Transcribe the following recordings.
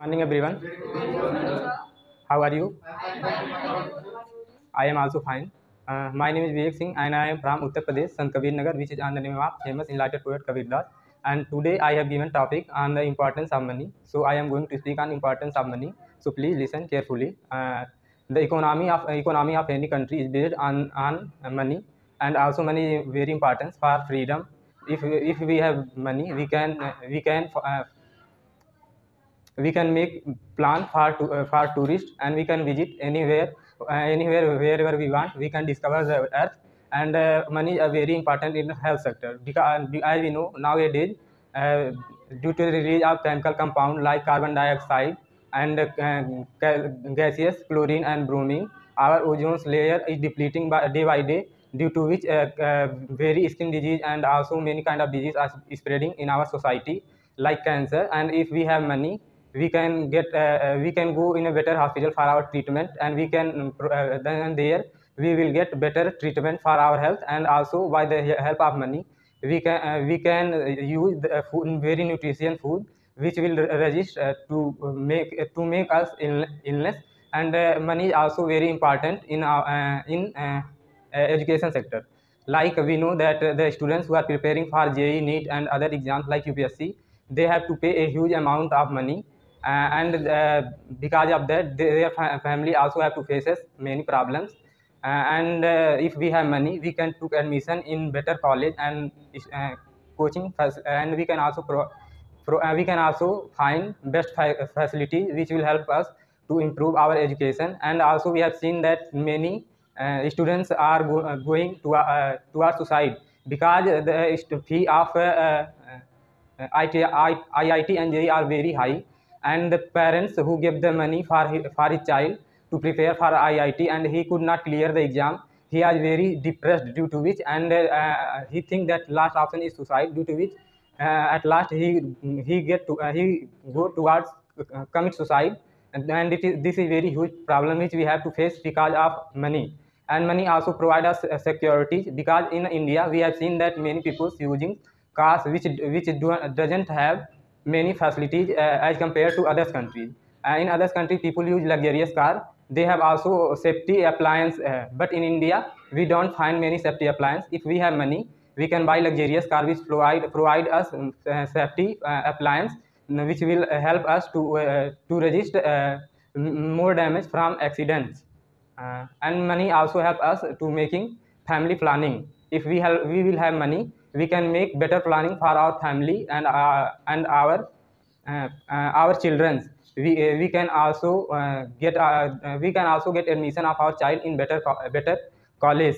Morning everyone. How are you? I am also fine. My name is Vivek Singh and I am from Uttar Pradesh, Sant Kabir Nagar, which is on the name of famous enlightened poet Kabir Das. And today I have given topic on the importance of money. So I am going to speak on importance of money. So please listen carefully. The economy of any country is based on money, and also money is very important for freedom. If we have money, we can make plan for tourists, and we can visit anywhere wherever we want. We can discover the earth. And money is very important in the health sector, because as we know nowadays, uh, due to the release of chemical compound like carbon dioxide and gaseous chlorine and bromine, our ozone layer is depleting by day, due to which very skin disease and also many kind of disease are spreading in our society, like cancer. And if we have money, we can go in a better hospital for our treatment, and then there we will get better treatment for our health. And also by the help of money, we can use the food, very nutritious food, which will resist to make us illness. And money is also very important in education sector. Like we know that the students who are preparing for JEE, NEET and other exams like UPSC, they have to pay a huge amount of money. And because of that, their family also have to faces many problems. If we have money, we can took admission in better college and coaching, and we can also find best facility which will help us to improve our education. And also we have seen that many students are going to our suicide, because the fee of IIT and JEE are very high. And the parents who give the money for his child to prepare for IIT, and he could not clear the exam, he is very depressed, due to which, and he think that last option is suicide, due to which at last he go towards commit suicide. And this is very huge problem which we have to face because of money. And money also provide us security, because in India we have seen that many people using cars doesn't have many facilities as compared to other countries. In other countries, people use luxurious car. They have also safety appliance, but in India, we don't find many safety appliance. If we have money, we can buy luxurious car which provide us safety appliance, which will help us to resist more damage from accidents. And money also help us to making family planning. If we will have money, we can make better planning for our family and our children. We can also get admission of our child in better college.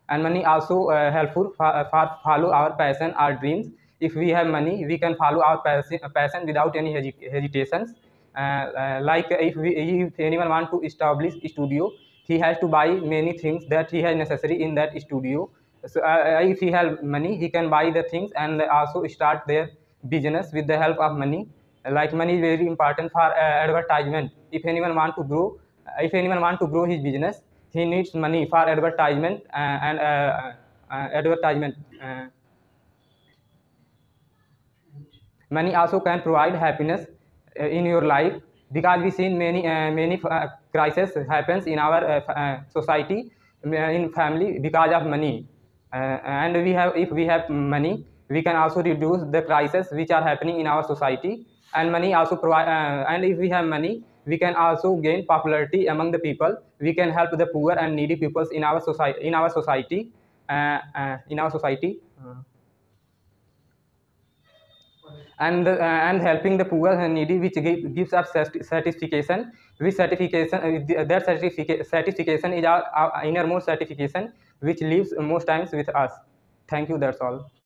And money also helpful for follow our passion, our dreams. If we have money, we can follow our passion without any hesitations. Like if anyone want to establish a studio, he has to buy many things that he has necessary in that studio. So if he has money, he can buy the things and also start their business with the help of money. Like money is very important for advertisement. If anyone want to grow his business, he needs money for advertisement and advertisement. Money also can provide happiness in your life, because we seen many crises happens in our society, in family, because of money. And if we have money, we can also reduce the crises which are happening in our society. And money also provide and if we have money, we can also gain popularity among the people. We can help the poor and needy peoples in our society. In our society And helping the poor and needy, which gives us certification, which certification is our innermost certification, which lives most times with us. Thank you, that's all.